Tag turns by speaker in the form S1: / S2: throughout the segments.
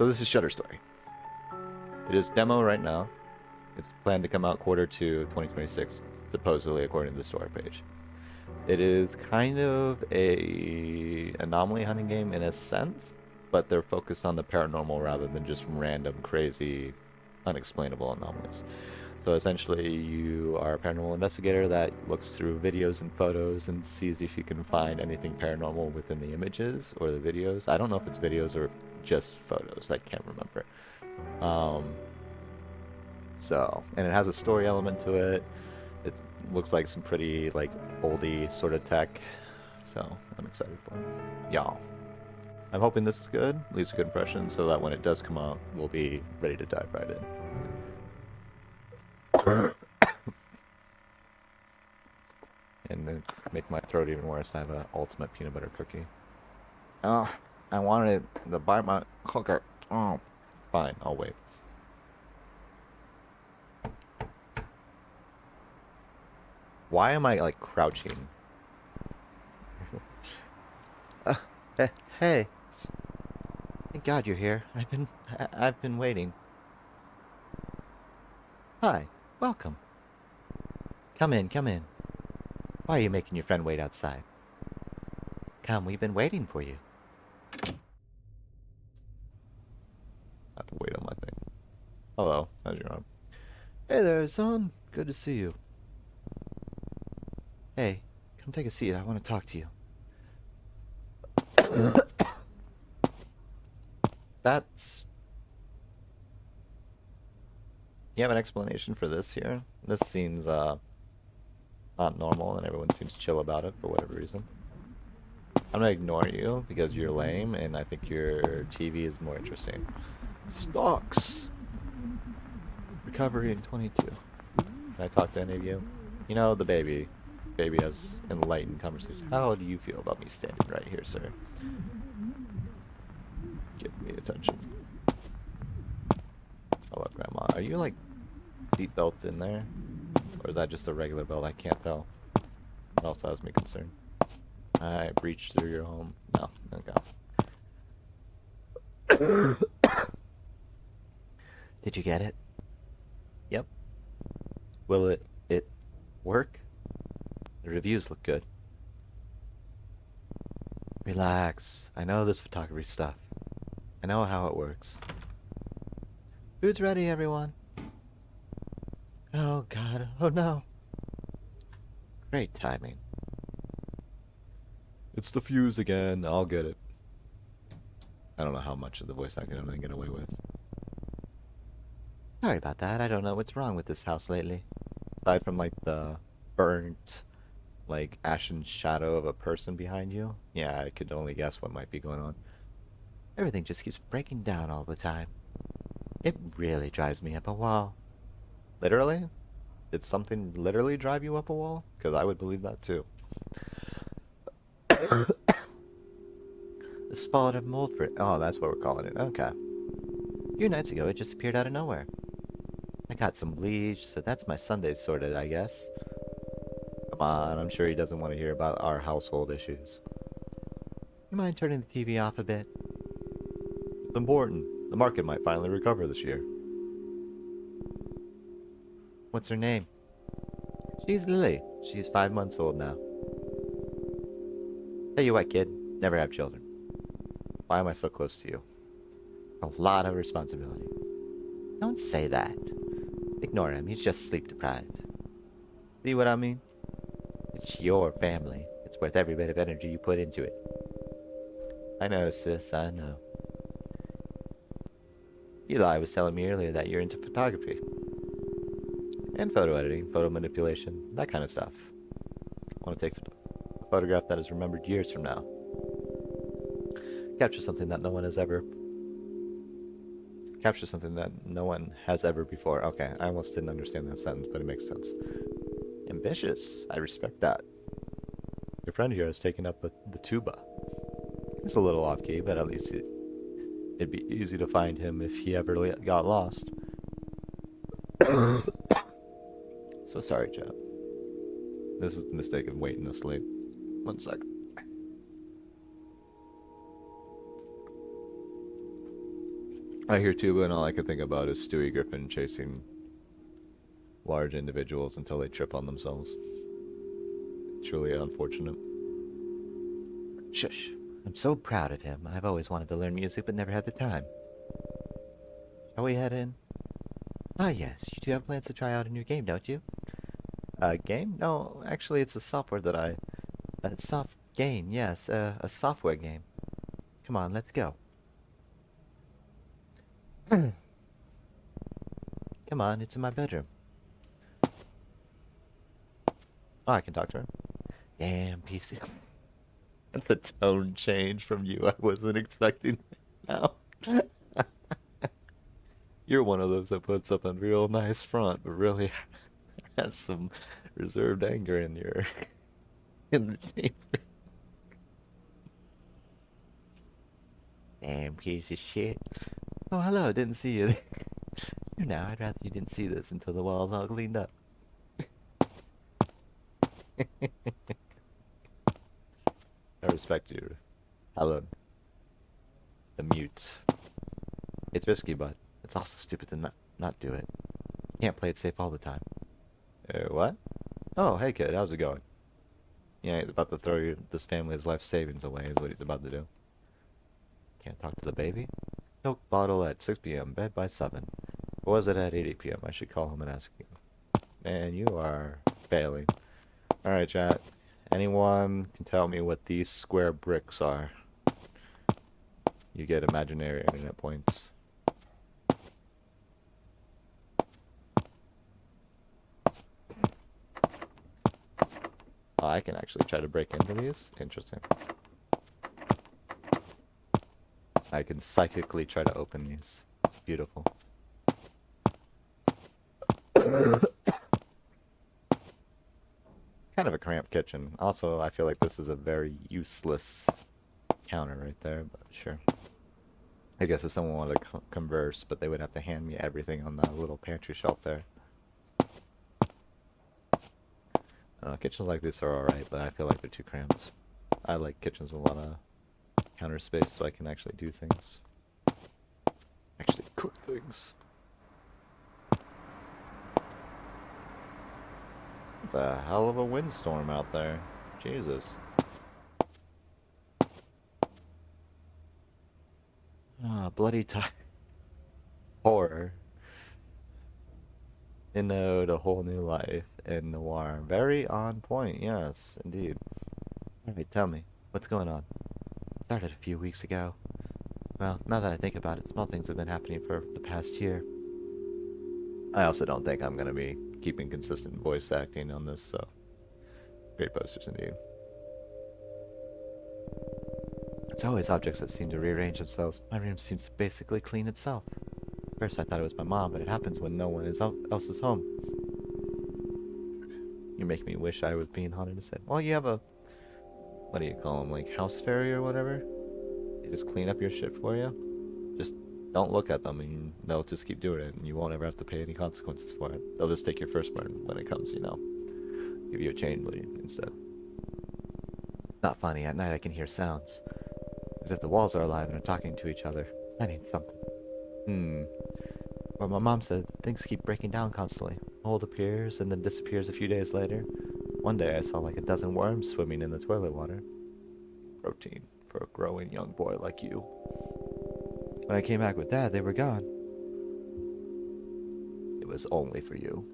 S1: So this is Shutter Story. It is demo right now. It's planned to come out Q2 2026, supposedly according to the story page. It is kind of a anomaly hunting game in a sense, but they're focused on the paranormal rather than just random, crazy, unexplainable anomalies. So essentially, you are a paranormal investigator that looks through videos and photos and sees if you can find anything paranormal within the images or the videos. I don't know if it's videos or just photos. I can't remember. And it has a story element to it. It looks like some pretty like oldie sort of tech. So I'm excited for it. Y'all. I'm hoping this is good, leaves a good impression, so that when it does come out, we'll be ready to dive right in. And then make my throat even worse, I have an ultimate peanut butter cookie. Oh, I wanted to bite my cooker. Oh, fine, I'll wait. Why am I like crouching? Hey. Thank God you're here. I've been waiting. Hi, welcome. Come in, come in. Why are you making your friend wait outside? Come, we've been waiting for you. I have to wait on my thing. Hello, how's your arm? Hey there, son. Good to see you. Hey, come take a seat. I want to talk to you. That's... You have an explanation for this here? This seems, not normal, and everyone seems chill about it for whatever reason. I'm gonna ignore you because you're lame, and I think your TV is more interesting. Stocks! Recovery in 22. Can I talk to any of you? You know, the baby. Baby has enlightened conversation. How do you feel about me standing right here, sir? Give me attention. Hello, Grandma. Are you, like, seatbelt in there? Or is that just a regular belt? I can't tell. What else has me concerned? I breached through your home. No. Okay. Did you get it? Yep. Will it work? The reviews look good. Relax. I know this photography stuff. I know how it works. Food's ready, everyone. Oh, God. Oh, no. Great timing. It's the fuse again. I'll get it. I don't know how much of the voice acting I'm going to get away with. Sorry about that. I don't know what's wrong with this house lately. Aside from, like, the burnt, like, ashen shadow of a person behind you. Yeah, I could only guess what might be going on. Everything just keeps breaking down all the time. It really drives me up a wall. Literally? Did something literally drive you up a wall? Because I would believe that too. The spot of mold for it. Oh, that's what we're calling it. Okay. A few nights ago, it just appeared out of nowhere. I got some bleach, so that's my Sunday sorted, I guess. Come on, I'm sure he doesn't want to hear about our household issues. You mind turning the TV off a bit? It's important. The market might finally recover this year. What's her name? She's Lily. She's 5 months old now. Tell you what, kid. Never have children. Why am I so close to you? A lot of responsibility. Don't say that. Ignore him. He's just sleep deprived. See what I mean? It's your family. It's worth every bit of energy you put into it. I know, sis. I know. Eli was telling me earlier that you're into photography. And photo editing, photo manipulation, that kind of stuff. I want to take a photograph that is remembered years from now. Capture something that no one has ever before. Okay, I almost didn't understand that sentence, but it makes sense. Ambitious. I respect that. Your friend here has taken up the tuba. It's a little off-key, but at least it'd be easy to find him if he ever got lost. So sorry, chat. This is the mistake of waiting to sleep. 1 second. I hear tuba and all I can think about is Stewie Griffin chasing large individuals until they trip on themselves. Truly unfortunate. Shush. I'm so proud of him. I've always wanted to learn music but never had the time. Shall we head in? Ah, yes. You do have plans to try out a new game, don't you? A game? No, actually it's a software that I... A soft game, yes. A software game. Come on, let's go. Come on, it's in my bedroom. Oh, I can talk to her. Damn, PC. That's a tone change from you I wasn't expecting right now. You're one of those that puts up a real nice front, but really has some reserved anger in your in the chamber. Damn piece of shit. Oh, hello, didn't see you there. Now, I'd rather you didn't see this until the wall's all cleaned up. I respect you, Helen. The mute. It's risky, but it's also stupid to not do it. You can't play it safe all the time. What? Oh, hey kid, how's it going? Yeah, he's about to throw this family's life savings away is what he's about to do. Can't talk to the baby? Milk bottle at 6 p.m., bed by 7. Or was it at 8 p.m.? I should call him and ask him. Man, you are failing. Alright, chat. Anyone can tell me what these square bricks are? You get imaginary internet points. Oh, I can actually try to break into these? Interesting. I can psychically try to open these. Beautiful. Kind of a cramped kitchen. Also, I feel like this is a very useless counter right there, but sure. I guess if someone wanted to converse, but they would have to hand me everything on that little pantry shelf there. Kitchens like this are alright, but I feel like they're too cramped. I like kitchens with a lot of counter space so I can actually do things. Actually cook things. It's a hell of a windstorm out there. Jesus. Ah, bloody horror. Innode, a whole new life in noir. Very on point, yes, indeed. Alright, tell me, what's going on? It started a few weeks ago. Well, now that I think about it, small things have been happening for the past year. I also don't think I'm gonna be keeping consistent voice acting on this, so... Great posters indeed. It's always objects that seem to rearrange themselves. My room seems to basically clean itself. First I thought it was my mom, but it happens when no one else is home. You make me wish I was being haunted instead. Well, you have a... What do you call them? Like house fairy or whatever? They just clean up your shit for you? Just don't look at them and they'll just keep doing it and you won't ever have to pay any consequences for it. They'll just take your firstborn when it comes, you know. Give you a chain bleed instead. It's not funny. At night I can hear sounds. As if the walls are alive and are talking to each other. I need something. Well, my mom said things keep breaking down constantly. Mold appears and then disappears a few days later. One day I saw like a dozen worms swimming in the toilet water. Protein for a growing young boy like you. When I came back with Dad, they were gone. It was only for you.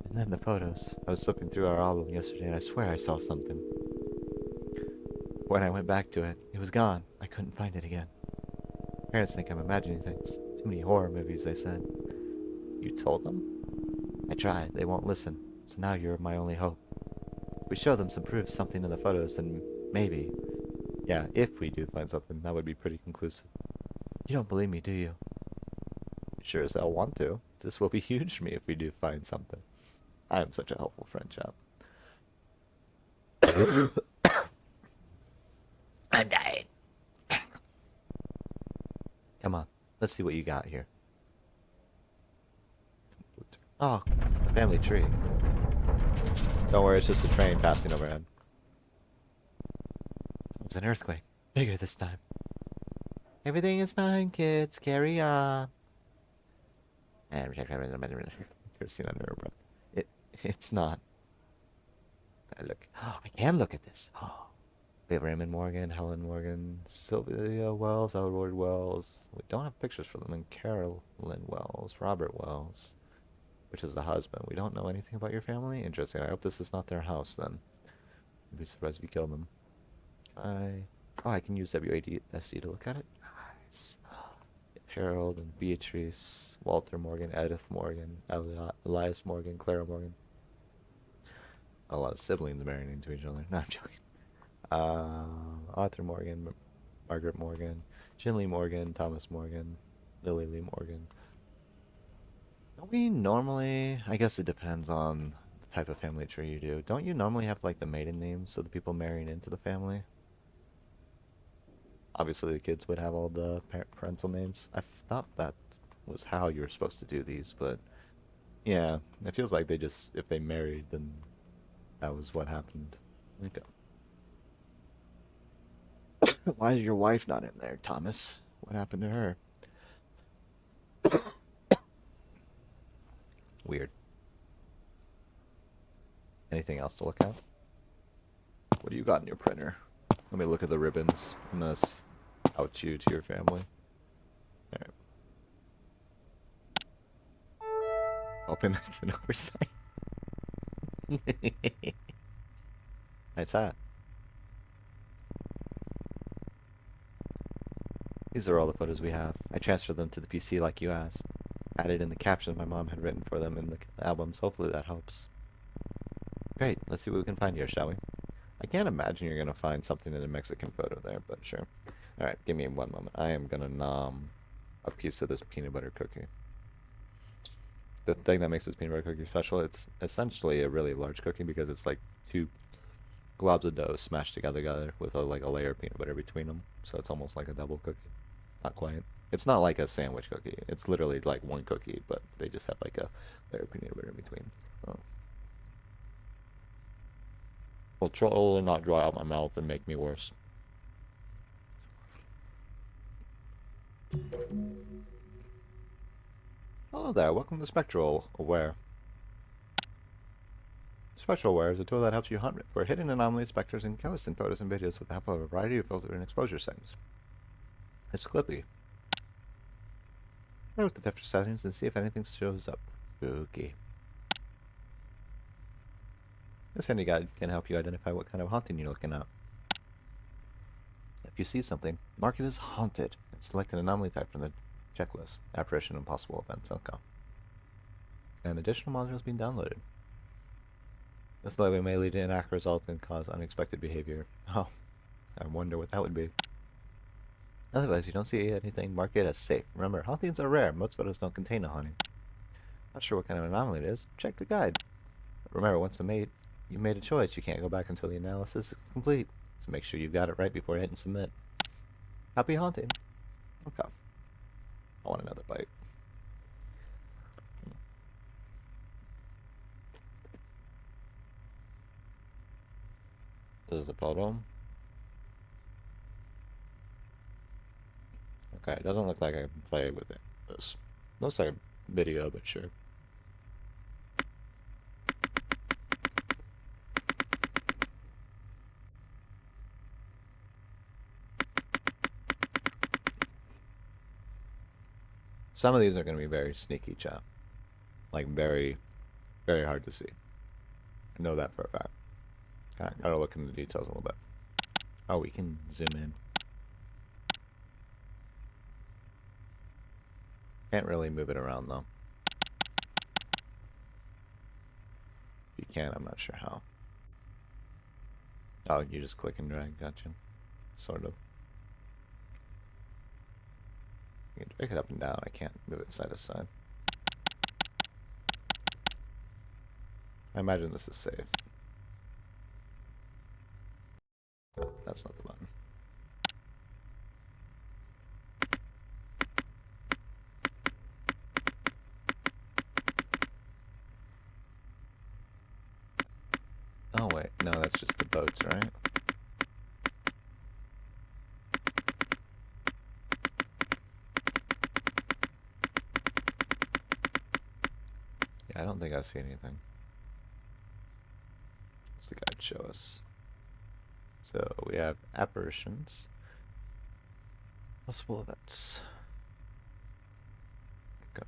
S1: And then the photos. I was flipping through our album yesterday and I swear I saw something. When I went back to it, it was gone. I couldn't find it again. Parents think I'm imagining things. Too many horror movies, they said. You told them? I tried. They won't listen. So now you're my only hope. If we show them some proof, something in the photos, then maybe. Yeah, if we do find something, that would be pretty conclusive. You don't believe me, do you? Sure as hell want to. This will be huge for me if we do find something. I am such a helpful friend, chap. I'm dying. Come on, let's see what you got here. Oh, a family tree. Don't worry, it's just a train passing overhead. It was an earthquake. Bigger this time. Everything is fine, kids. Carry on. Christine under her breath. It's not. I look. I can look at this. We have Raymond Morgan, Helen Morgan, Sylvia Wells, Edward Wells. We don't have pictures for them. And Carolyn Wells, Robert Wells, which is the husband. We don't know anything about your family. Interesting. I hope this is not their house then. I'd be surprised if you killed them. I can use WASD to look at it. Nice. Harold and Beatrice, Walter Morgan, Edith Morgan, Elias Morgan, Clara Morgan. A lot of siblings marrying into each other. No, I'm joking. Arthur Morgan, Margaret Morgan, Ginley Morgan, Thomas Morgan, Lily Lee Morgan. Don't we normally, I guess it depends on the type of family tree you do. Don't you normally have like the maiden names of the people marrying into the family? Obviously the kids would have all the parental names. I thought that was how you were supposed to do these, but yeah, it feels like they just, if they married, then that was what happened. Okay. Why is your wife not in there, Thomas? What happened to her? Weird. Anything else to look at? What do you got in your printer? Let me look at the ribbons. I'm gonna out you to your family. Alright. Hoping that's an oversight. Nice hat. These are all the photos we have. I transferred them to the PC like you asked. Added in the captions my mom had written for them in the albums. Hopefully that helps. Great. Let's see what we can find here, shall we? I can't imagine you're going to find something in a Mexican photo there, but sure. Alright, give me one moment. I am going to nom a piece of this peanut butter cookie. The thing that makes this peanut butter cookie special, it's essentially a really large cookie because it's like 2 globs of dough smashed together with like a layer of peanut butter between them. So it's almost like a double cookie. Not quite. It's not like a sandwich cookie. It's literally like one cookie, but they just have like a layer of peanut butter in between. Oh. Will totally not dry out my mouth and make me worse. Hello there, welcome to Spectral Aware. Spectral Aware is a tool that helps you hunt for hidden anomalies, specters, and ghosts in photos and videos with the help of a variety of filter and exposure settings. It's clippy. Play with the temperature settings and see if anything shows up. Spooky. This handy guide can help you identify what kind of haunting you're looking at. If you see something, mark it as haunted and select an anomaly type from the checklist. Apparition and possible events. Okay. And additional modules being downloaded. This label may lead to inaccurate results and cause unexpected behavior. Oh, I wonder what that would be. Otherwise, you don't see anything, mark it as safe. Remember, hauntings are rare. Most photos don't contain a haunting. Not sure what kind of anomaly it is? Check the guide. But remember, once you made a choice, you can't go back until the analysis is complete. So make sure you got it right before hitting submit. Happy haunting. Okay. I want another bite. This is the photo. Okay, it doesn't look like I can play with it. This looks like a video, but sure. Some of these are going to be very sneaky, chat. Like very, very hard to see. I know that for a fact. Gotta look into the details a little bit. Oh, we can zoom in. Can't really move it around though. If you can, I'm not sure how. Oh, you just click and drag, gotcha. Sort of. You can drag it up and down, I can't move it side to side. I imagine this is safe. Oh, that's not the button. Oh wait, no, that's just the boats, right? Yeah, I don't think I see anything. What's the guide show us? So we have apparitions. Possible events. Okay.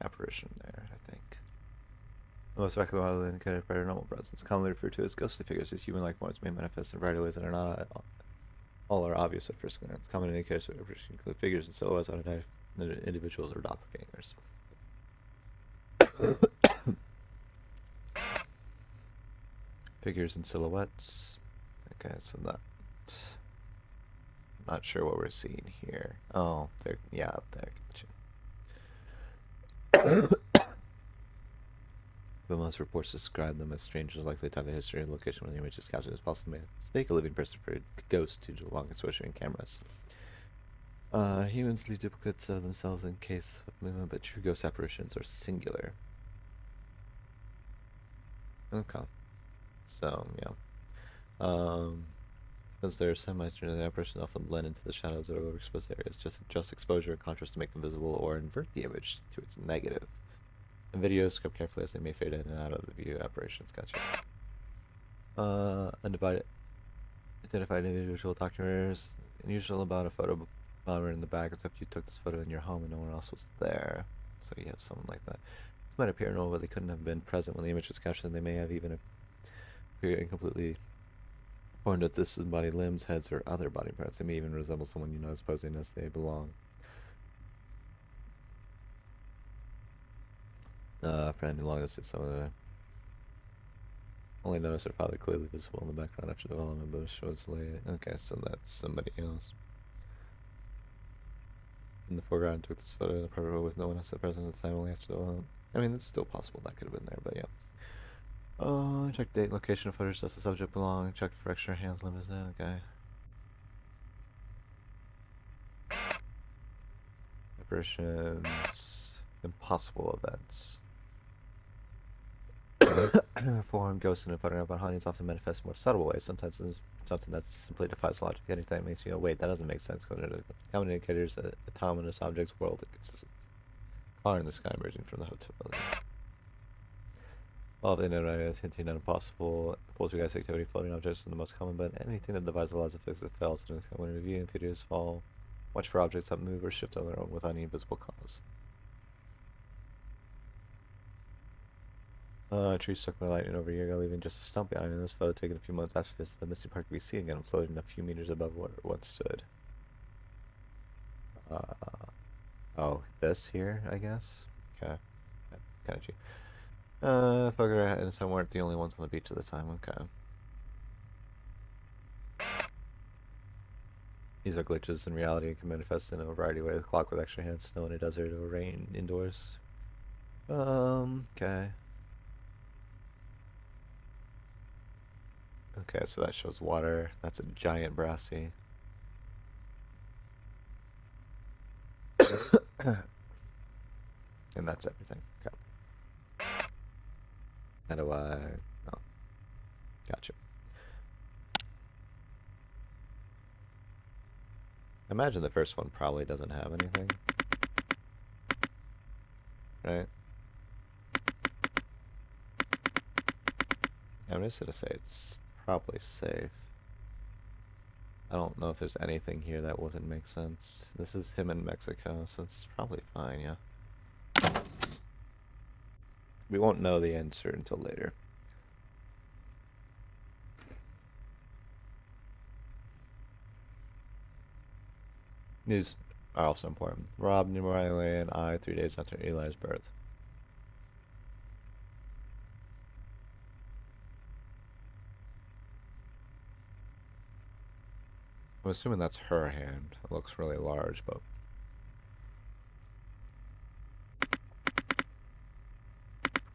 S1: Apparition there, I think. The most recognizable indicator of paranormal presence, commonly referred to as ghostly figures, these human-like forms may manifest in a variety of ways that are not all are obvious at first glance. Common indicators of apparition include figures and silhouettes on individuals or doppelgangers. Figures and silhouettes. Okay, so that. Not sure what we're seeing here. Oh, there. Yeah, up there. Gotcha. But most reports describe them as strangers likely tied to history and location where the image is captured as possibly mistake a living person for a ghost due to long exposure in cameras. Humans leave duplicates of themselves in case of movement, but true ghost apparitions are singular. Okay. So, yeah. Since they're semi-transparent, the apparitions often blend into the shadows of overexposed areas. Just exposure and contrast to make them visible or invert the image to its negative. And videos script carefully as they may fade in and out of the view. Apparitions, gotcha. Undivided. Identified individual documenters. Unusual about a photo bomber in the back, except you took this photo in your home and no one else was there. So you have someone like that. This might appear normal, but they couldn't have been present when the image was captured, and they may have even appeared incompletely formed with disembodied limbs, heads, or other body parts. They may even resemble someone you know as posing as they belong. Friend who long as it's some of the only notice her father clearly visible in the background after development, but shows late. Okay, so that's somebody else. In the foreground, took this photo in the private row with no one else present at the time, only after development. I mean, it's still possible that could have been there, but yeah. Check date, location of footage, does the subject belong? Check for extra hand limits. Okay. Apparitions, impossible events. Form, ghosts, and photograph on hauntings often manifest in more subtle ways. Sometimes it's something that simply defies logic. Anything that makes you go, wait, that doesn't make sense. Going to common indicators that autonomous objects world. It's a car in the sky emerging from the hotel building. All of the internet is hinting at impossible poltergeist activity. Floating objects are the most common, but anything that defies the laws of physics fails in its common review and videos fall. Watch for objects that move or shift on their own without any visible cause. Tree struck by lightning over a year ago, leaving just a stump behind. In this photo taken a few months after this, the missing part could be seen again, floating a few meters above where it once stood. Oh, this here, I guess? Okay. Kind of cheap. Fugger and some weren't the only ones on the beach at the time. Okay. These are glitches in reality and can manifest in a variety of ways. Clock with extra hands, snow in a desert, or rain indoors. Okay. Okay, so that shows water. That's a giant brassy. And that's everything. Okay. How do I... Oh. Gotcha. I imagine the first one probably doesn't have anything. Right? I'm just gonna say it's probably safe. I don't know if there's anything here that wouldn't make sense. This is him in Mexico, so it's probably fine, yeah. We won't know the answer until later. These are also important. Rob, Nimorale, and I 3 days after Eli's birth. I'm assuming that's her hand. It looks really large, but...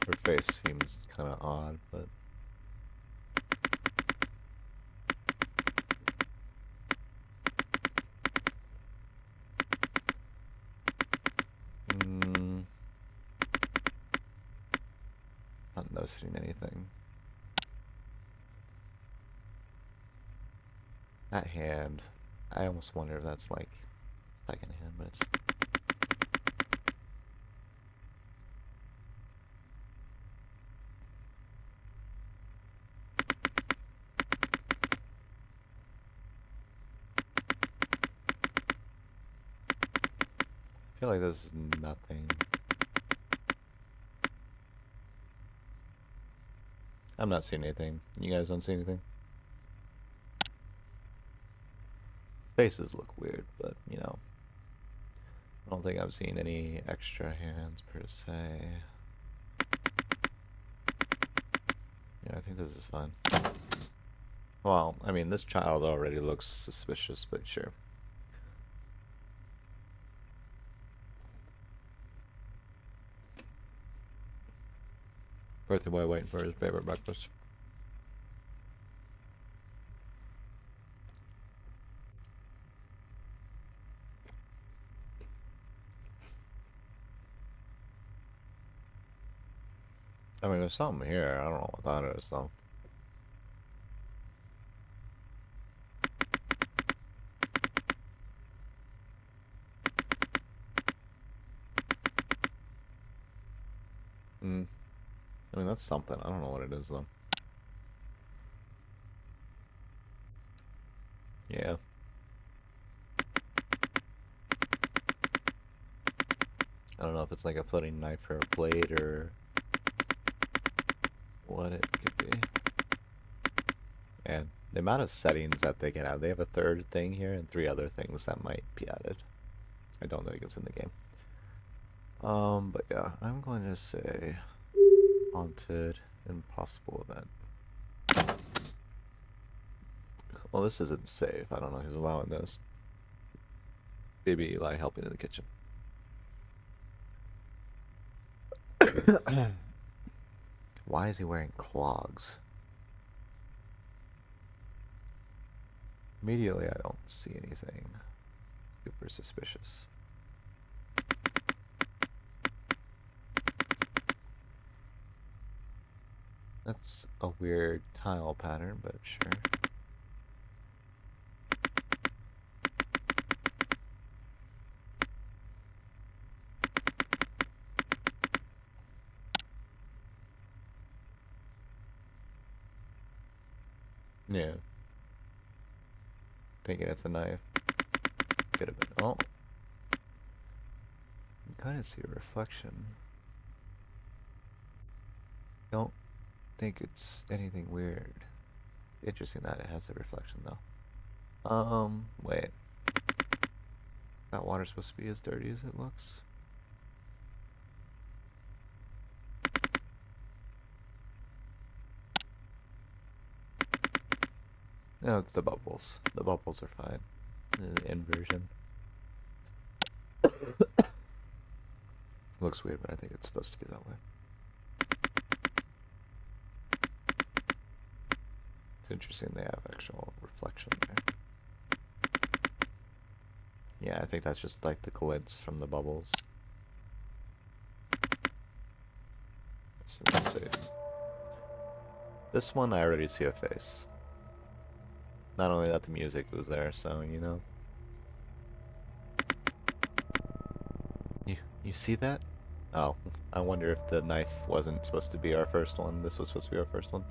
S1: her face seems kind of odd, but... Not noticing anything. That hand, I almost wonder if that's like second hand, but it's... feel like this is nothing. I'm not seeing anything. You guys don't see anything? Faces look weird, but, you know. I don't think I've seen any extra hands per se. Yeah, I think this is fine. Well, I mean, this child already looks suspicious, but sure. Birthday boy waiting for his favorite breakfast. I mean, there's something here. I don't know what that is, though. I mean, that's something. I don't know what it is, though. Yeah. I don't know if it's like a floating knife or a blade or what it could be. And the amount of settings that they can have. They have a third thing here and 3 other things that might be added. I don't think it's in the game. But yeah, I'm going to say haunted impossible event. Well, this isn't safe. I don't know who's allowing this. Baby Eli helping in the kitchen. Why is he wearing clogs? Immediately, I don't see anything super suspicious. That's a weird tile pattern, but sure. Yeah. Thinking it's a knife. Could have been. Oh. You kind of see a reflection. Don't think it's anything weird. It's interesting that it has a reflection, though. Wait. That water's supposed to be as dirty as it looks? No, it's the bubbles. The bubbles are fine. The inversion. Looks weird, but I think it's supposed to be that way. It's interesting they have actual reflection there. Yeah, I think that's just like the glints from the bubbles. So let's see. This one I already see a face. Not only that, the music was there, so, you know. You see that? Oh, I wonder if the knife wasn't supposed to be our first one. This was supposed to be our first one.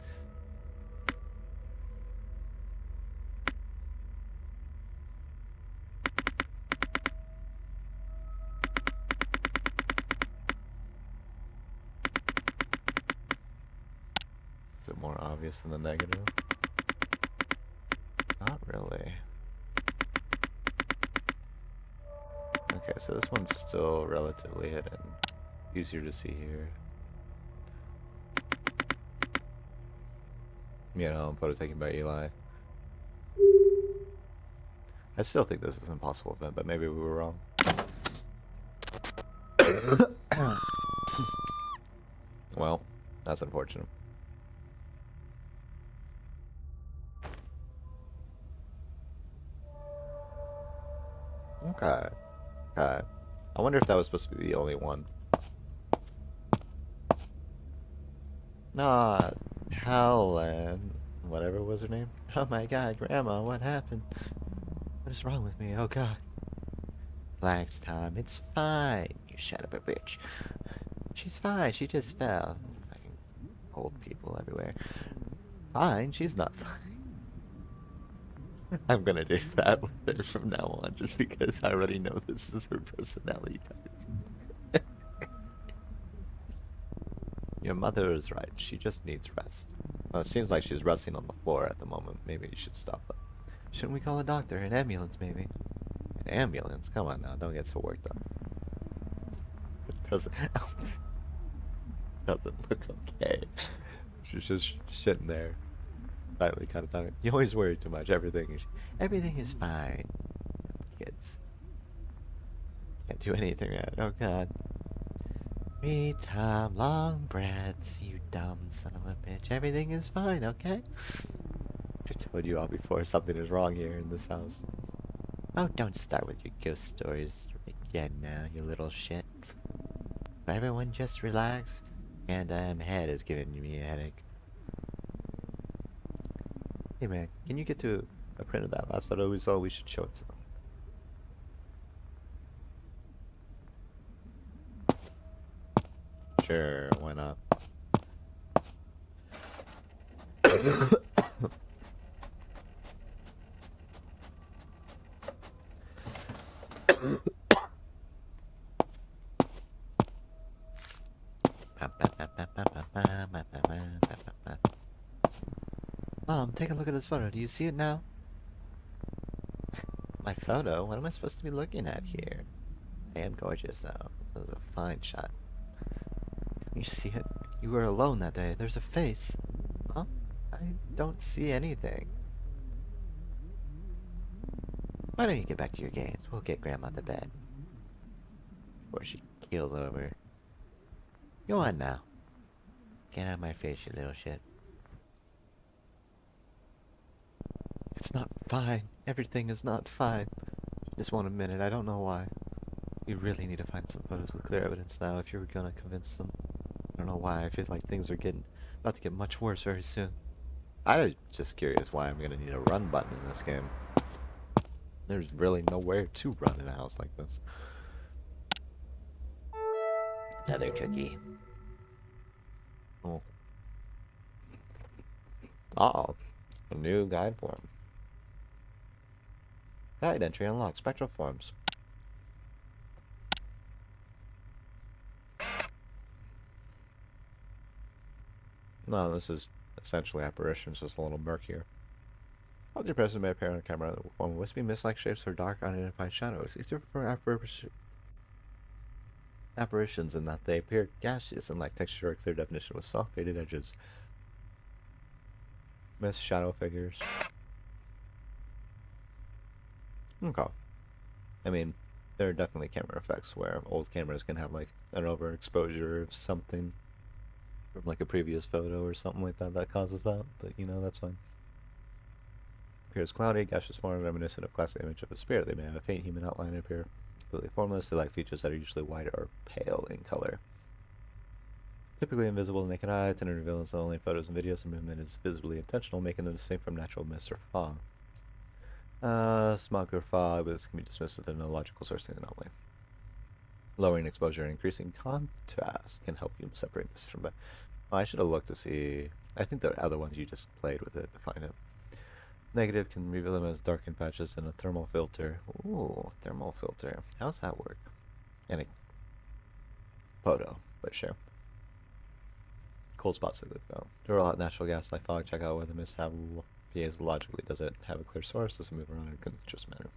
S1: Is it more obvious than the negative? Not really. Okay, so this one's still relatively hidden. Easier to see here. You know, photo taken by Eli. I still think this is an impossible event, but maybe we were wrong. Well, that's unfortunate. Okay. Okay. I wonder if that was supposed to be the only one. Not Helen. Whatever was her name. Oh my god, Grandma, what happened? What is wrong with me? Oh god. Relax, Tom. It's fine. You shut up a bitch. She's fine. She just fell. Fucking old people everywhere. Fine? She's not fine. I'm gonna do that with her from now on, just because I already know this is her personality type. Your mother is right. She just needs rest. Well, it seems like she's resting on the floor at the moment. Maybe you should stop that. Shouldn't we call a doctor? An ambulance, maybe? An ambulance? Come on now, don't get so worked up. It doesn't... doesn't look okay. She's just sitting there, slightly kind of talking. You always worry too much. Everything is fine. Kids. Can't do anything right. Oh god. 3 time long breaths, you dumb son of a bitch. Everything is fine, okay? I told you all before something is wrong here in this house. Oh, don't start with your ghost stories again now, you little shit. Everyone just relax. And head is giving me a headache. Hey man, can you get to a print of that last photo we saw? We should show it to them. Sure, why not? Mom, take a look at this photo. Do you see it now? My photo? What am I supposed to be looking at here? I am gorgeous, though. That was a fine shot. Didn't you see it? You were alone that day. There's a face. Huh? I don't see anything. Why don't you get back to your games? We'll get Grandma to bed. Before she keels over. Go on now. Get out of my face, you little shit. It's not fine. Everything is not fine. Just won't admit it. I don't know why. We really need to find some photos with clear evidence now if you're gonna convince them. I don't know why. I feel like things are about to get much worse very soon. I'm just curious why I'm gonna need a run button in this game. There's really nowhere to run in a house like this. Another cookie. Oh. Uh-oh. A new guide form. Guide entry unlocked. Spectral forms. No, this is essentially apparitions, just a little murkier. All the present may appear on camera in the form of wispy mist-like shapes or dark unidentified shadows. These differ from apparitions in that they appear gaseous and lack texture or clear definition with soft faded edges. Mist shadow figures. Okay. I mean, there are definitely camera effects where old cameras can have like an overexposure of something from like a previous photo or something like that causes that, but you know, that's fine. Appears cloudy, gaseous form reminiscent of classic image of a spirit. They may have a faint human outline and appear completely formless. They lack features that are usually white or pale in color. Typically invisible to naked eye, tend to reveal in only photos and videos, and movement is visibly intentional, making them distinct from natural mist or fog. Smog or fog, but this can be dismissed as an illogical source of the anomaly. Lowering exposure and increasing contrast can help you separate this from. Oh, I should have looked to see. I think there are other ones you just played with it to find it. Negative can reveal them as darkened patches and a thermal filter. Ooh, thermal filter. How's that work? And a photo, but sure. Cold spots like that. There are natural gas like fog. Check out where the mist have behaves logically. Does it have a clear source? Does it move around in a continuous manner?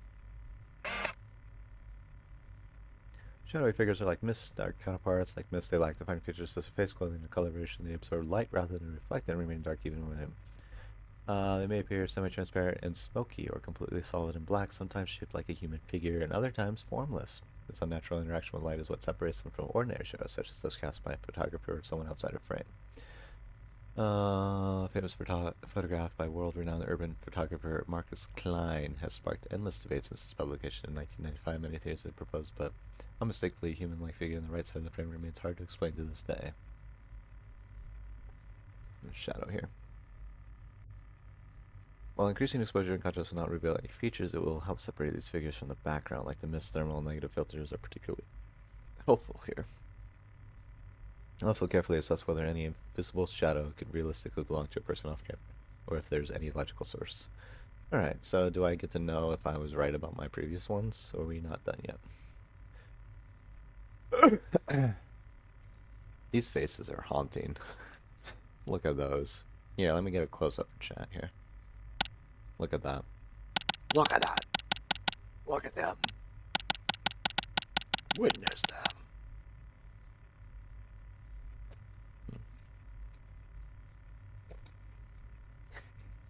S1: Shadowy figures are like mist, dark counterparts. Like mist, they lack defined features such as face, clothing, or color variation. They absorb light rather than reflect and remain dark even when they may appear semi-transparent and smoky, or completely solid and black, sometimes shaped like a human figure, and other times formless. This unnatural interaction with light is what separates them from ordinary shadows, such as those cast by a photographer or someone outside a frame. Famous photograph by world-renowned urban photographer Marcus Klein has sparked endless debates since its publication in 1995. Many theories have proposed, but unmistakably a human-like figure on the right side of the frame remains hard to explain to this day. There's shadow here. While increasing exposure and contrast will not reveal any features, it will help separate these figures from the background, like the mist, thermal, and negative filters are particularly helpful here. Also carefully assess whether any invisible shadow could realistically belong to a person off camera, or if there's any logical source. Alright, so do I get to know if I was right about my previous ones, or are we not done yet? These faces are haunting. Look at those. Here, let me get a close-up chat here. Look at that. Look at that! Look at them! Witness them!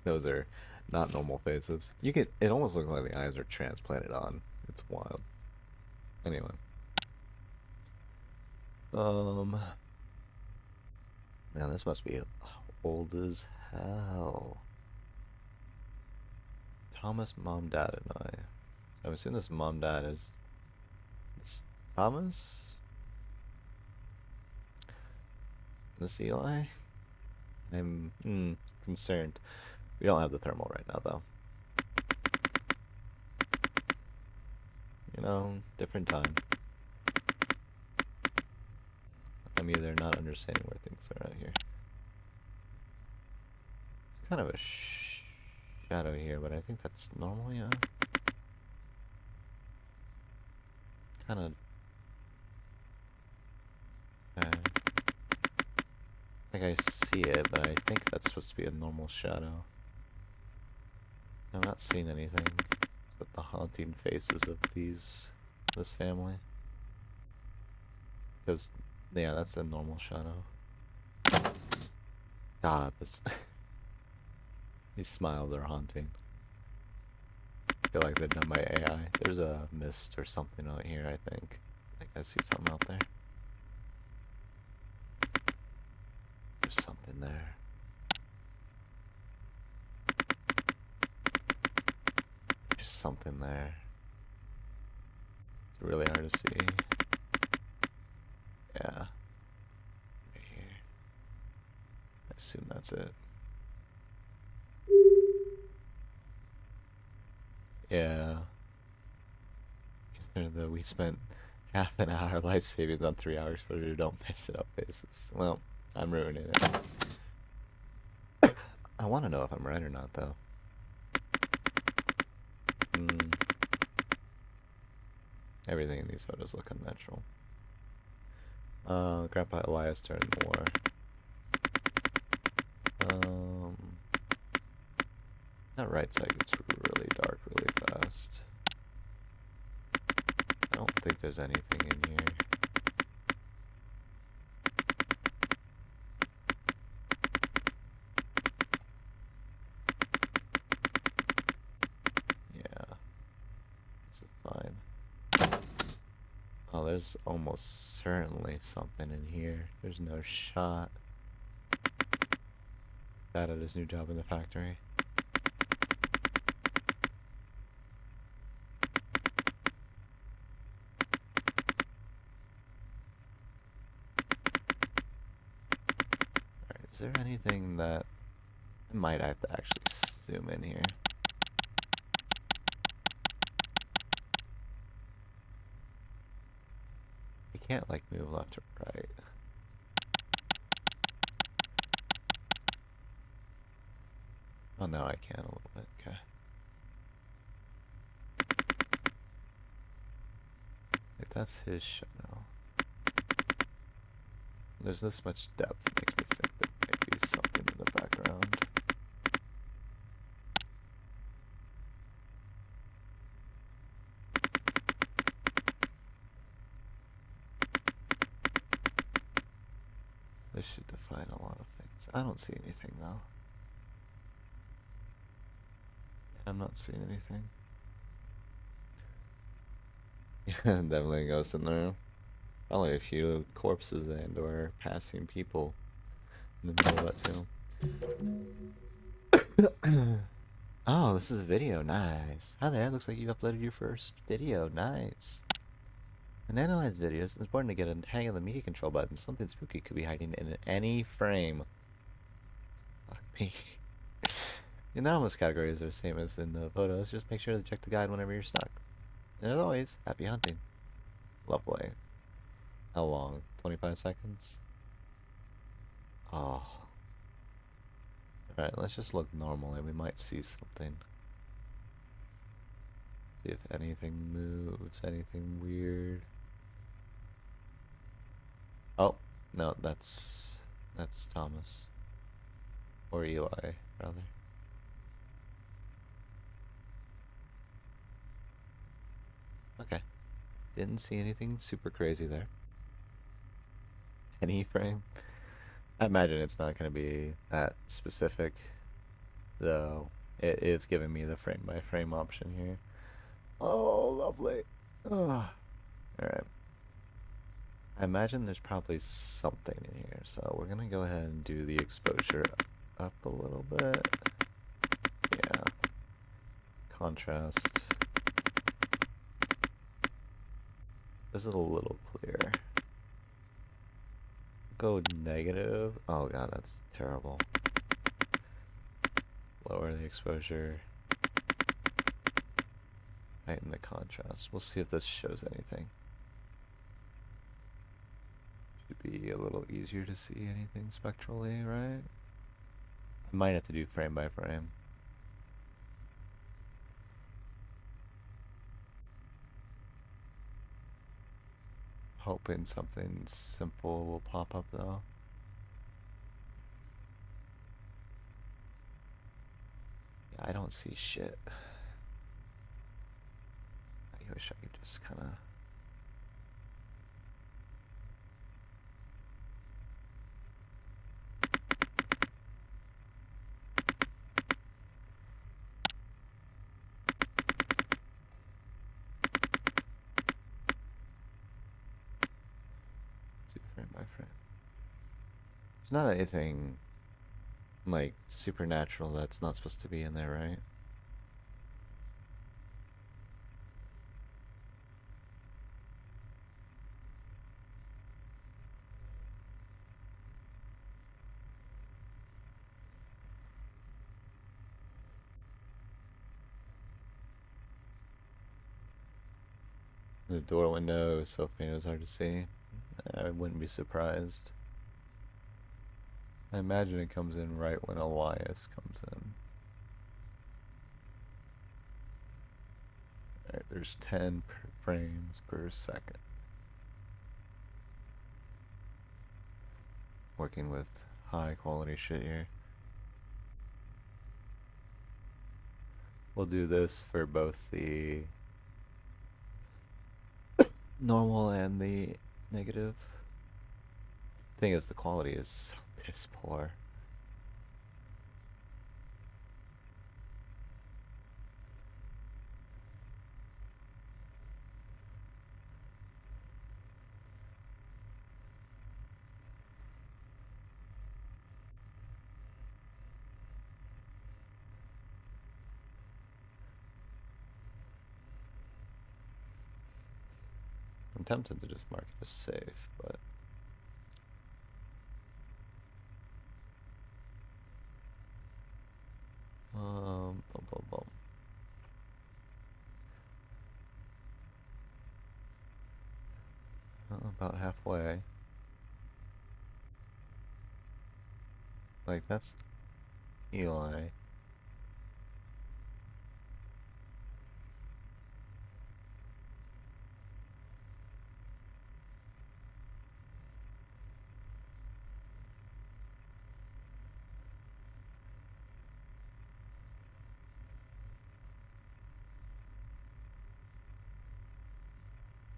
S1: Those are not normal faces. It almost looks like the eyes are transplanted on. It's wild. Anyway. Man, this must be old as hell. Thomas, mom, dad, and I. So I'm assuming this mom, dad is... It's Thomas? This Eli? I'm concerned. We don't have the thermal right now, though. You know, different time. I'm either not understanding where things are out here. It's kind of a shadow here, but I think that's normal, yeah. Kind of... I think I see it, but I think that's supposed to be a normal shadow. I'm not seeing anything except the haunting faces of this family. Because, yeah, that's a normal shadow. God, these smiles are haunting. I feel like they're done by AI. There's a mist or something out here, I think. I think I see something out there. There's something there. There's something there. It's really hard to see. Yeah. Right here. I assume that's it. Yeah. Consider that we spent half an hour life savings on 3 hours for your don't mess it up faces. Well, I'm ruining it. I want to know if I'm right or not, though. Everything in these photos look unnatural. Grandpa Elias turned war. That right side gets really dark really fast. I don't think there's anything in here. Yeah. This is fine. Oh, there's almost certainly something in here. There's no shot. Dad at his new job in the factory. Alright, is there anything that... I might have to actually zoom in here. You can't, like, move left or right. Oh, no, I can a little bit. Okay. Wait, that's his shadow. There's this much depth, it makes me think there might be something in the background. This should define a lot of things. I don't see anything, though. I'm not seeing anything. Yeah, definitely a ghost in there. Probably a few corpses and or passing people in the middle of that too. Oh, this is video. Nice. Hi there. Looks like you uploaded your first video. Nice. In analyze videos, it's important to get a hang of the media control button. Something spooky could be hiding in any frame. Fuck me. The anomalous categories are the same as in the photos. Just make sure to check the guide whenever you're stuck. And as always, happy hunting. Lovely. How long? 25 seconds? Oh. Alright, let's just look normally. We might see something. See if anything moves, anything weird. Oh, no, that's Thomas. Or Eli, rather. Okay. Didn't see anything super crazy there. Any frame? I imagine it's not going to be that specific, though it is giving me the frame by frame option here. Oh, lovely. Oh. Alright. I imagine there's probably something in here, so we're going to go ahead and do the exposure up a little bit. Yeah. Contrast. This is a little clearer. Go negative. Oh god, that's terrible. Lower the exposure. Heighten the contrast. We'll see if this shows anything. Should be a little easier to see anything spectrally, right? I might have to do frame by frame. Hoping something simple will pop up though. Yeah, I don't see shit. I wish I could just kind of... see frame by frame. There's not anything like supernatural that's not supposed to be in there, right? The door window is so faint it's hard to see. I wouldn't be surprised. I imagine it comes in right when Elias comes in. Alright, there's 10 frames per second. Working with high quality shit here. We'll do this for both the normal and the negative. Thing is, the quality is so piss poor. I'm tempted to just mark it as safe, but boom, boom, boom. About halfway. Like, that's Eli.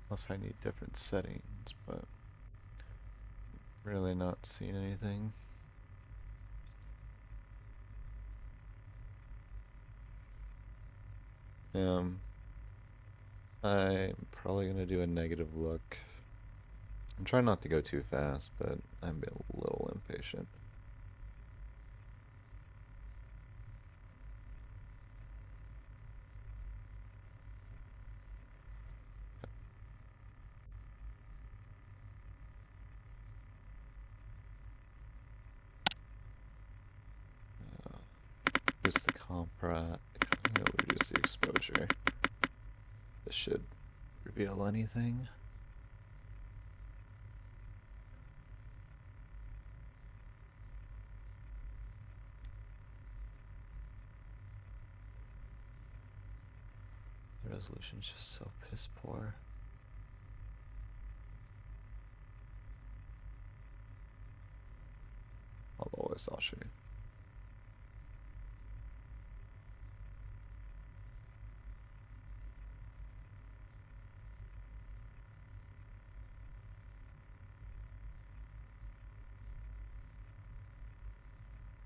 S1: Plus I need different settings, but really not seeing anything. I'm probably gonna do a negative look. I'm trying not to go too fast, but I'm a little impatient. Reduce the reduce the exposure. This should reveal anything. The resolution is just so piss poor. I'll show you.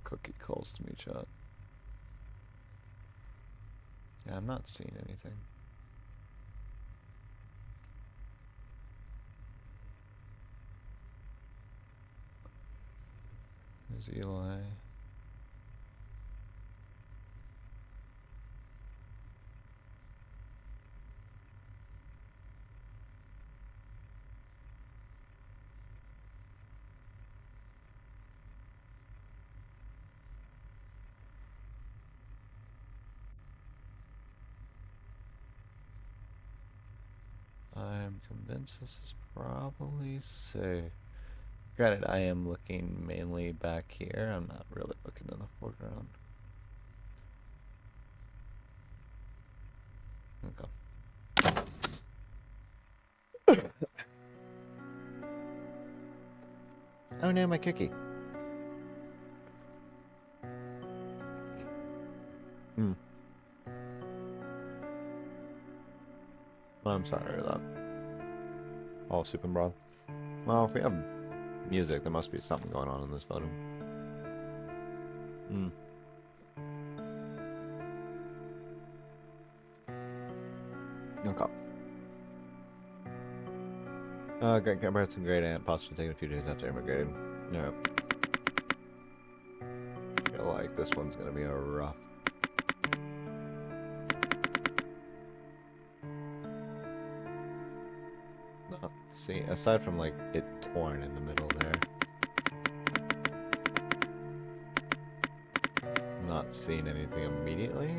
S1: Cookie calls to me, chat. Yeah, I'm not seeing anything. There's Eli. I'm convinced this is probably safe. Granted, I am looking mainly back here. I'm not really looking in the foreground. Okay. Oh no, my cookie. I'm sorry about that. All soup and broth. Well, if we have music, there must be something going on in this photo. Okay. Great grandparents and great aunt possibly taken a few days after immigrating. Yeah. I feel like this one's gonna be a rough. See, aside from like it torn in the middle there, I'm not seeing anything immediately.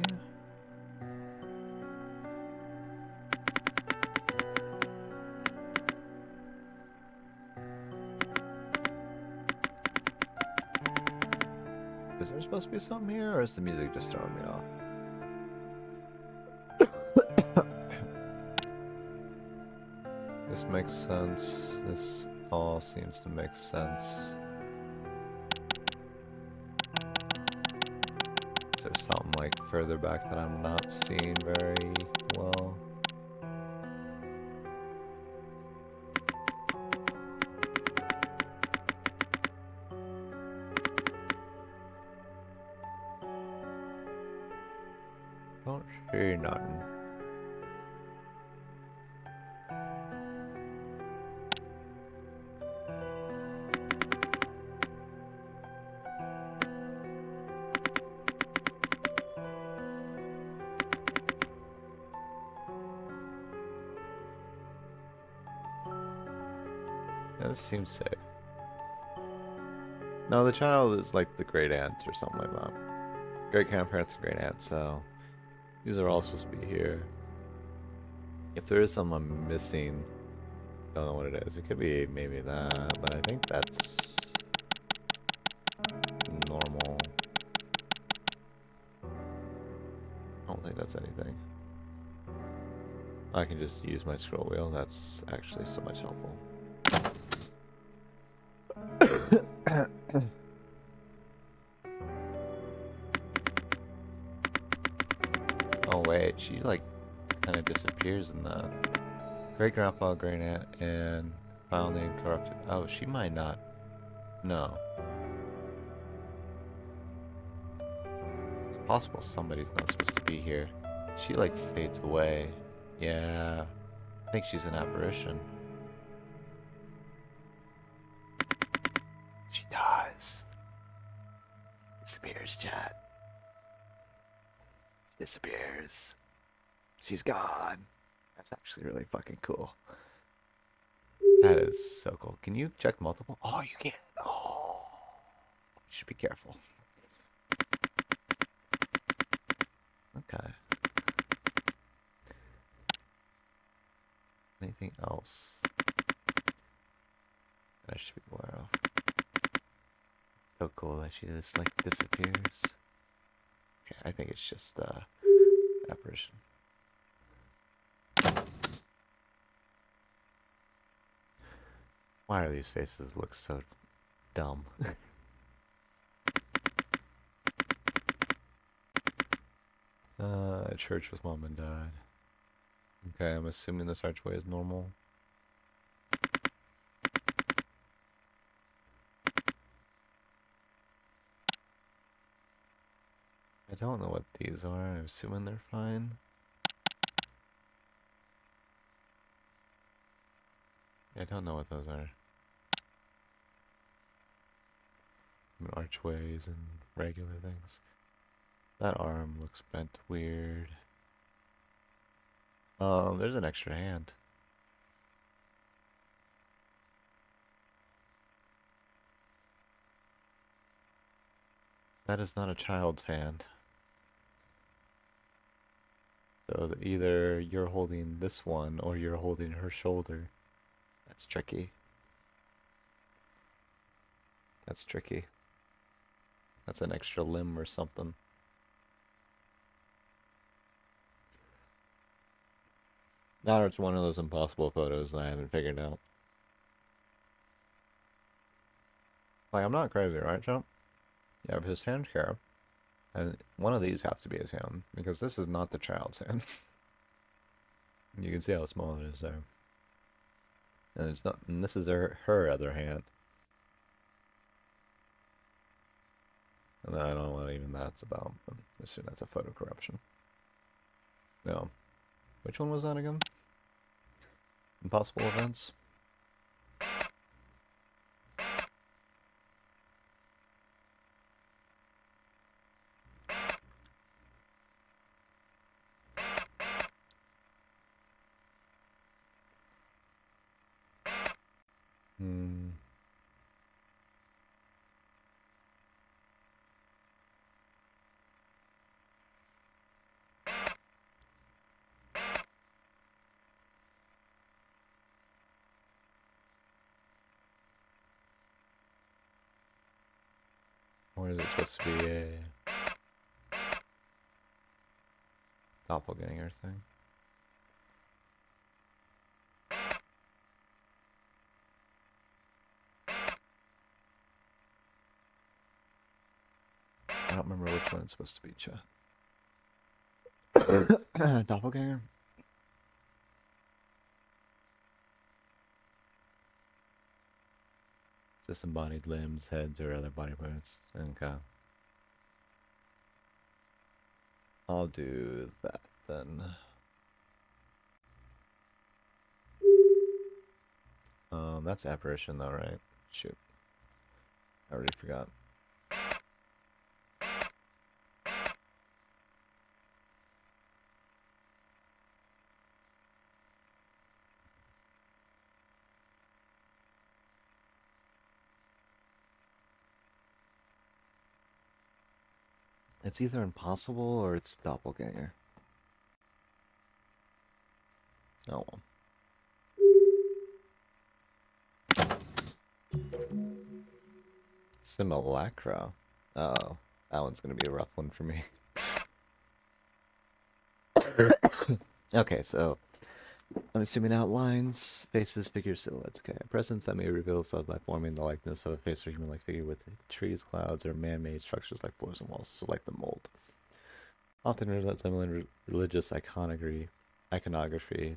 S1: Is there supposed to be something here, or is the music just throwing me off? This makes sense. This all seems to make sense. Is there something like further back that I'm not seeing very well? Don't see nothing. Yeah, this seems safe. No, the child is like the great aunt or something like that. Great grandparents and great aunt, so these are all supposed to be here. If there is someone missing, don't know what it is. It could be maybe that, but I think that's normal. I don't think that's anything. I can just use my scroll wheel. That's actually so much helpful. Oh wait, she like kind of disappears in that. Great grandpa, great aunt, and file name corrupted. Oh, she might not. No. It's possible somebody's not supposed to be here. She like fades away. Yeah. I think she's an apparition. She does. Disappears, chat. Disappears. She's gone. That's actually really fucking cool. That is so cool. Can you check multiple? Oh, you can. Oh, you should be careful. Okay. Anything else that I should be aware of? So cool that she just like disappears. Okay, I think it's just apparition. Why are these faces look so dumb? Church with mom and dad. Okay, I'm assuming this archway is normal. I don't know what these are. I'm assuming they're fine. I don't know what those are. Archways and regular things. That arm looks bent weird. There's an extra hand. That is not a child's hand. So either you're holding this one or you're holding her shoulder. That's tricky. That's tricky. That's an extra limb or something. Now it's one of those impossible photos that I haven't figured out. Like, I'm not crazy, right, Chump? Yeah, if his hand here, and one of these have to be his hand, because this is not the child's hand. You can see how small it is there. And it's not, and this is her other hand. And then I don't know what even that's about, but I assume that's a photo corruption. No. Which one was that again? Impossible events? Or is it supposed to be a doppelganger thing? I don't remember which one it's supposed to be, chat. Doppelganger? Disembodied limbs, heads, or other body parts. Okay. I'll do that then. That's apparition though, right? Shoot. I already forgot. It's either impossible or it's doppelganger. Oh well. Simulacra. Oh, that one's gonna be a rough one for me. Okay, so I'm assuming outlines, faces, figures, silhouettes. Okay, a presence that may reveal itself by forming the likeness of a face or human-like figure with trees, clouds, or man-made structures like floors and walls, so like the mold. Often resembling religious iconography,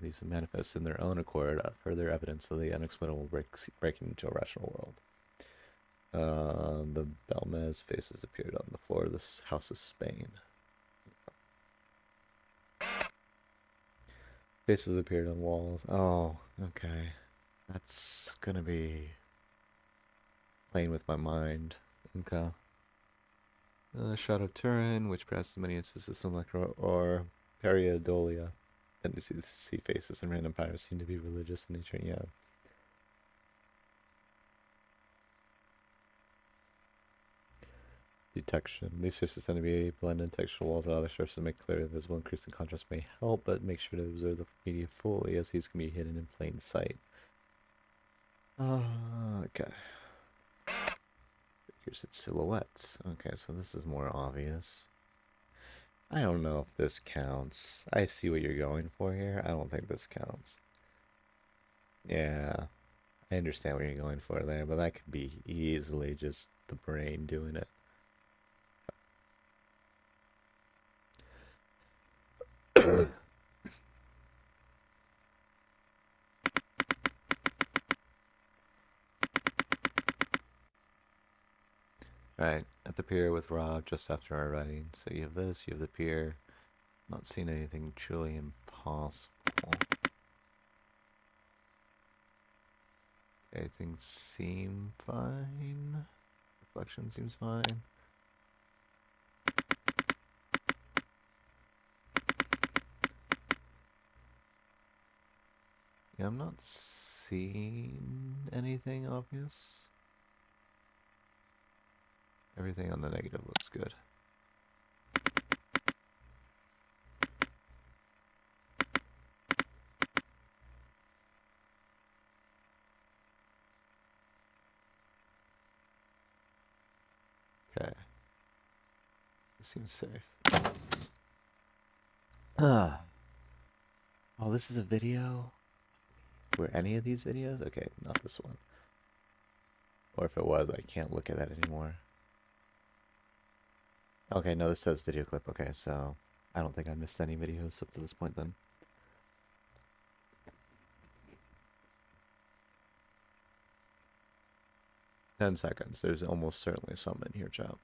S1: these manifest in their own accord, further evidence of the unexplainable breaking into a rational world. The Belmez faces appeared on the floor of this house of Spain. Faces appeared on walls. Oh, okay. That's gonna be playing with my mind. Okay. Shroud of Turin, which perhaps in many instances similar or pareidolia. Then to see faces and random patterns seem to be religious in nature. Yeah. Detection. These faces tend to be blended textural walls and other surfaces make clearly visible. Increasing contrast may help, but make sure to observe the media fully, as these can be hidden in plain sight. Okay. Here's its silhouettes. Okay, so this is more obvious. I don't know if this counts. I see what you're going for here. I don't think this counts. Yeah. I understand what you're going for there, but that could be easily just the brain doing it. Right, at the pier with Rob just after our wedding. So you have this, you have the pier. Not seeing anything truly impossible. Okay, things seem fine. Reflection seems fine. Yeah, I'm not seeing anything obvious. Everything on the negative looks good. Okay. This seems safe. Ah. Oh, this is a video? Were any of these videos? Okay, not this one. Or if it was, I can't look at it anymore. Okay, no, this says video clip. Okay, so I don't think I missed any videos up to this point then. Ten seconds. There's almost certainly some in here, chat.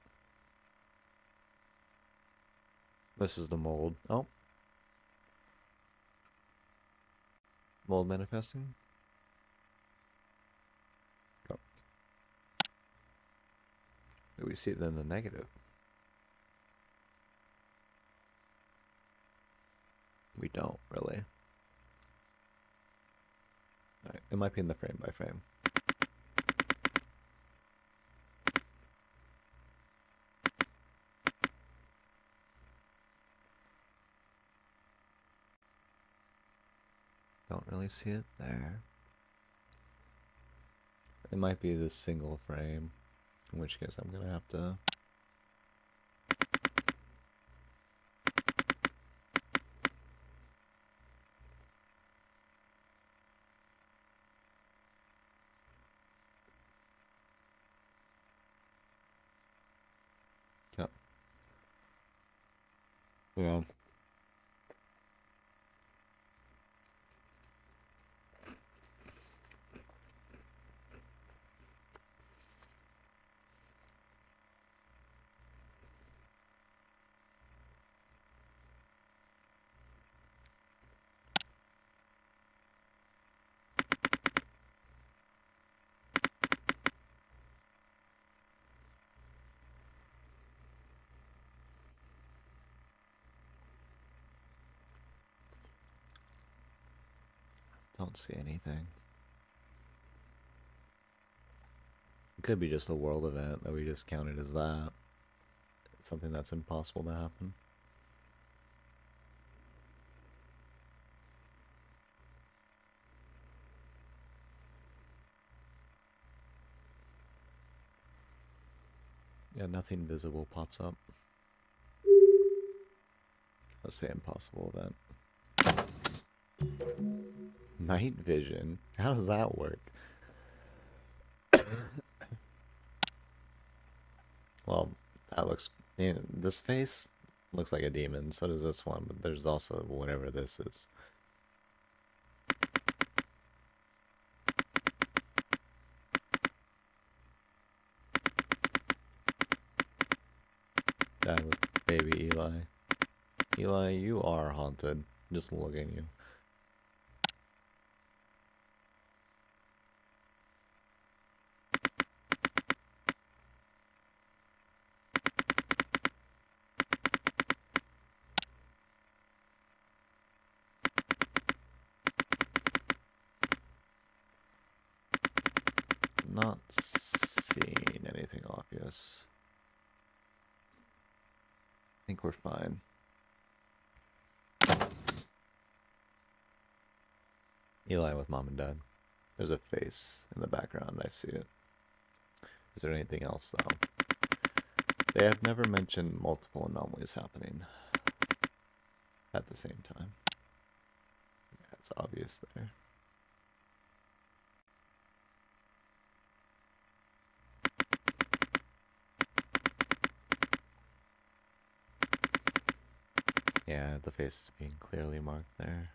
S1: This is the mold. Oh. Mold manifesting. Oh. Do we see it in the negative? We don't, really. Alright, it might be in the frame by frame. Don't really see it there. It might be this single frame, in which case I'm gonna have to... Yep. Yeah. Don't see anything. It could be just a world event that we just counted as that. It's something that's impossible to happen. Yeah, nothing visible pops up. Let's say impossible event. Night vision? How does that work? Well, that looks... this face looks like a demon, so does this one, but there's also whatever this is. Dad with baby Eli. Eli, you are haunted. Just look at you. Not seeing anything obvious. I think we're fine. Eli with mom and dad. There's a face in the background. I see it. Is there anything else, though? They have never mentioned multiple anomalies happening at the same time. Yeah, it's obvious there. Yeah, the face is being clearly marked there.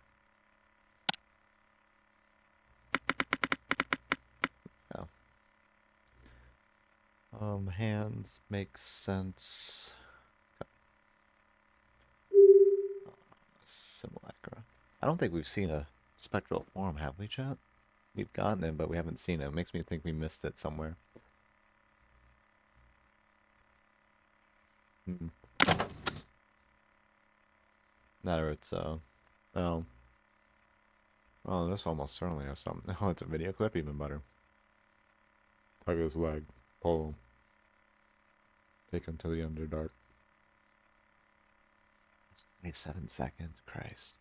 S1: Yeah. Hands make sense. Simulacra. I don't think we've seen a spectral form, have we, chat? We've gotten it, but we haven't seen it. It makes me think we missed it somewhere. Hmm. That or it's, oh. Oh, this almost certainly has something. Oh, it's a video clip, even better. Tug his leg. Pull him. Take him to the Underdark. 27 seconds. Christ.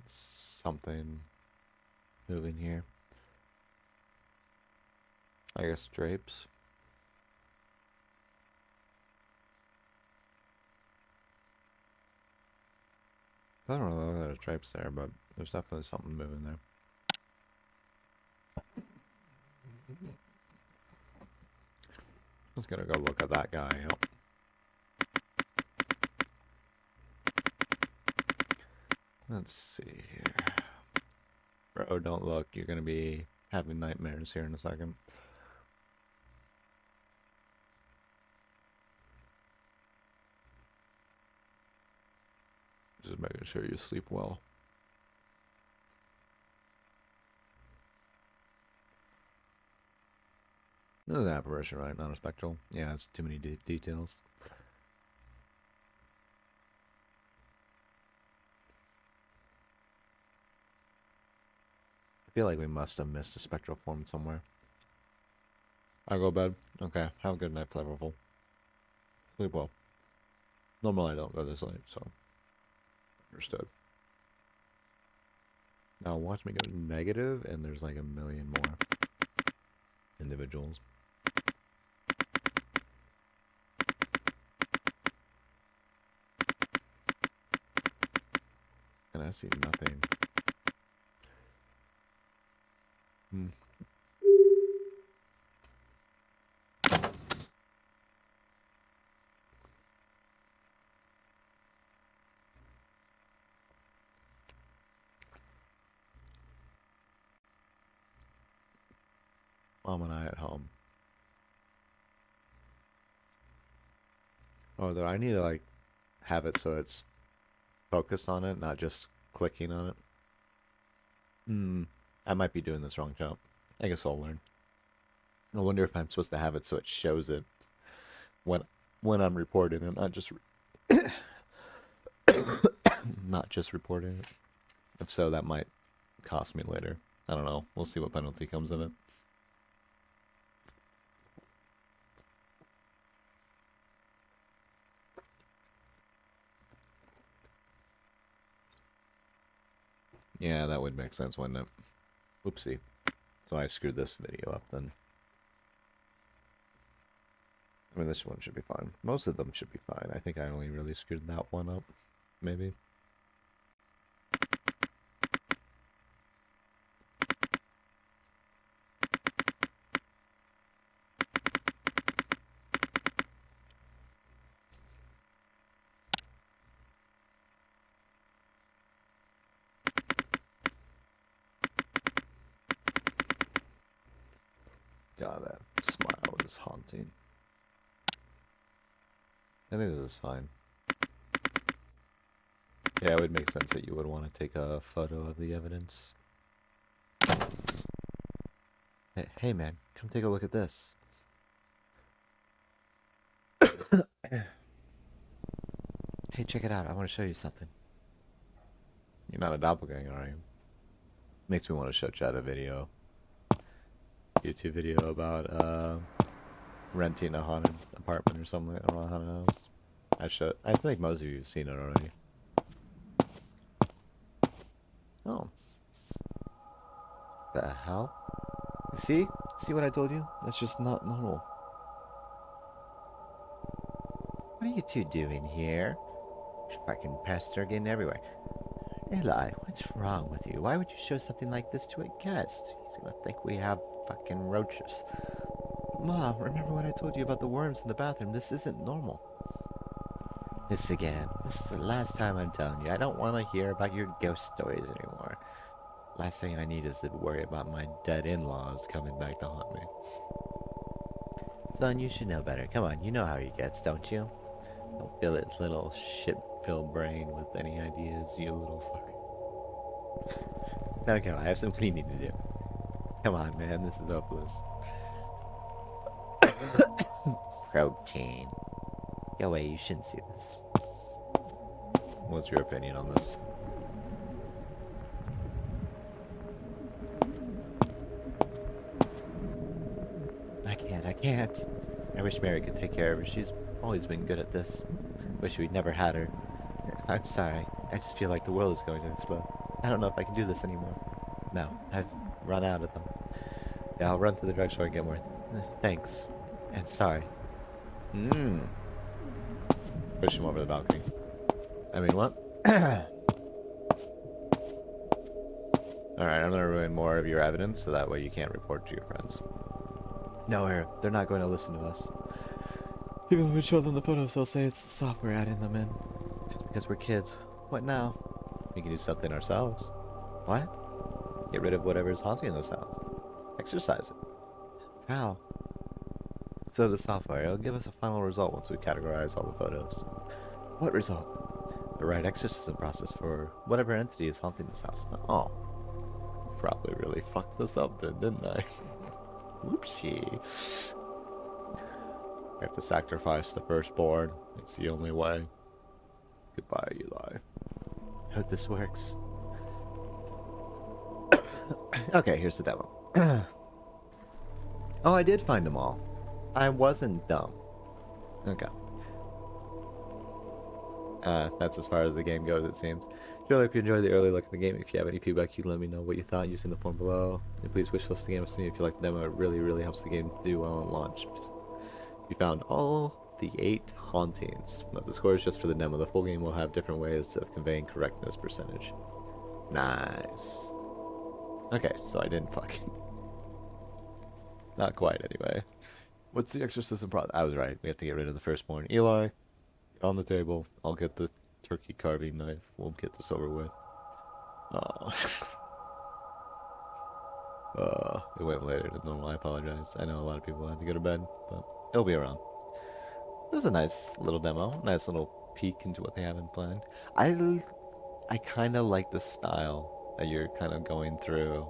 S1: Something moving here. I guess drapes. I don't know if there's drapes there, but there's definitely something moving there. Let's gotta go look at that guy. Yep. Let's see here. Bro, don't look. You're gonna be having nightmares here in a second. Just making sure you sleep well. This is an apparition, right? Not a spectral. Yeah, it's too many details. I feel like we must have missed a spectral form somewhere. I go to bed. Okay, have a good night, Flavorful. Sleep well. Normally I don't go this late, so understood. Now watch me go negative, and there's like a million more individuals. And I see nothing. Mom and I at home. Oh, do I need to like have it so it's focused on it, not just clicking on it? I might be doing this wrong, Chop. I guess I'll learn. I wonder if I'm supposed to have it so it shows it when I'm reporting it, not just not just reporting it. If so, that might cost me later. I don't know. We'll see what penalty comes of it. Yeah, that would make sense, wouldn't it? Oopsie. So I screwed this video up then. I mean, this one should be fine. Most of them should be fine. I think I only really screwed that one up. Maybe. God, that smile is haunting. I think this is fine. Yeah, it would make sense that you would want to take a photo of the evidence. Hey man, come take a look at this. Hey, check it out. I want to show you something. You're not a doppelganger, are you? Makes me want to show Chad a video. YouTube video about renting a haunted apartment or something, or a haunted house. I think most of you have seen it already. Oh. The hell? See? See what I told you? That's just not normal. What are you two doing here? Fucking pests are getting everywhere. Eli, what's wrong with you? Why would you show something like this to a guest? He's gonna think we have fucking roaches. Mom, remember what I told you about the worms in the bathroom? This isn't normal. This again. This is the last time I'm telling you. I don't want to hear about your ghost stories anymore. Last thing I need is to worry about my dead in-laws coming back to haunt me. Son, you should know better. Come on, you know how he gets, don't you? Don't fill his little shit-filled brain with any ideas, you little fuck. Now come on, I have some cleaning to do. Come on, man, this is hopeless. Protein. Go away, you shouldn't see this. What's your opinion on this? I can't. I wish Mary could take care of her. She's always been good at this. Wish we'd never had her. I'm sorry. I just feel like the world is going to explode. I don't know if I can do this anymore. No, I've run out of them. Yeah, I'll run to the drugstore and get more. Thanks. And sorry. Push him over the balcony. I mean, what? Alright, I'm gonna ruin more of your evidence so that way you can't report to your friends. No, they're not going to listen to us. Even when we show them the photos, they'll say it's the software adding them in. Just because we're kids. What now? We can do something ourselves. What? Get rid of whatever's haunting this house. Exorcise it. How? So the software, it'll give us a final result once we categorize all the photos. What result? The right exorcism process for whatever entity is haunting this house. Oh. Probably really fucked this up then, didn't I? Whoopsie. I have to sacrifice the firstborn. It's the only way. Goodbye, Eli. Hope this works. Okay, here's the demo. Oh, I did find them all. I wasn't dumb. Okay. That's as far as the game goes, it seems. Surely if you enjoyed the early look at the game, if you have any feedback, you can let me know what you thought using the form below. And please wishlist the game with me if you like the demo. It really, really helps the game do well on launch. You found all the 8 hauntings. But the score is just for the demo. The full game will have different ways of conveying correctness percentage. Nice. Okay, so I didn't fucking... Not quite, anyway. What's the exorcism process? I was right. We have to get rid of the firstborn. Eli, get on the table. I'll get the turkey carving knife. We'll get this over with. It went later than normal. I apologize. I know a lot of people had to go to bed, but it'll be around. It was a nice little demo. Nice little peek into what they have in plan. I kind of like the style that you're kind of going through.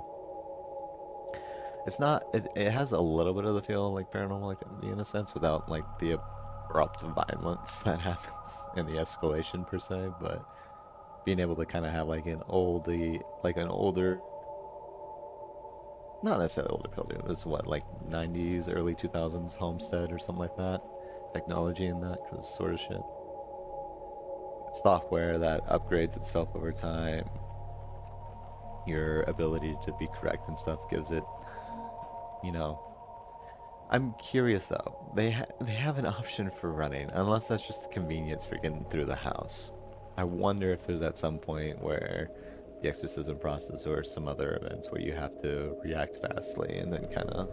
S1: It's not... It has a little bit of the feel like Paranormal Activity in a sense, without like the abrupt violence that happens in the escalation per se, but being able to kind of have like an older, not necessarily older building, it's what, like 90s, early 2000s homestead or something like that, technology in that sort of shit. Software that upgrades itself over time. Your ability to be correct and stuff gives it, you know. I'm curious though. They have an option for running, unless that's just a convenience for getting through the house. I wonder if there's at some point where the exorcism process or some other events where you have to react fastly and then kind of...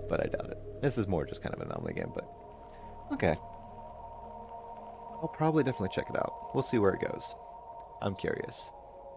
S1: But I doubt it. This is more just kind of an anomaly game, but... Okay. I'll probably definitely check it out. We'll see where it goes. I'm curious.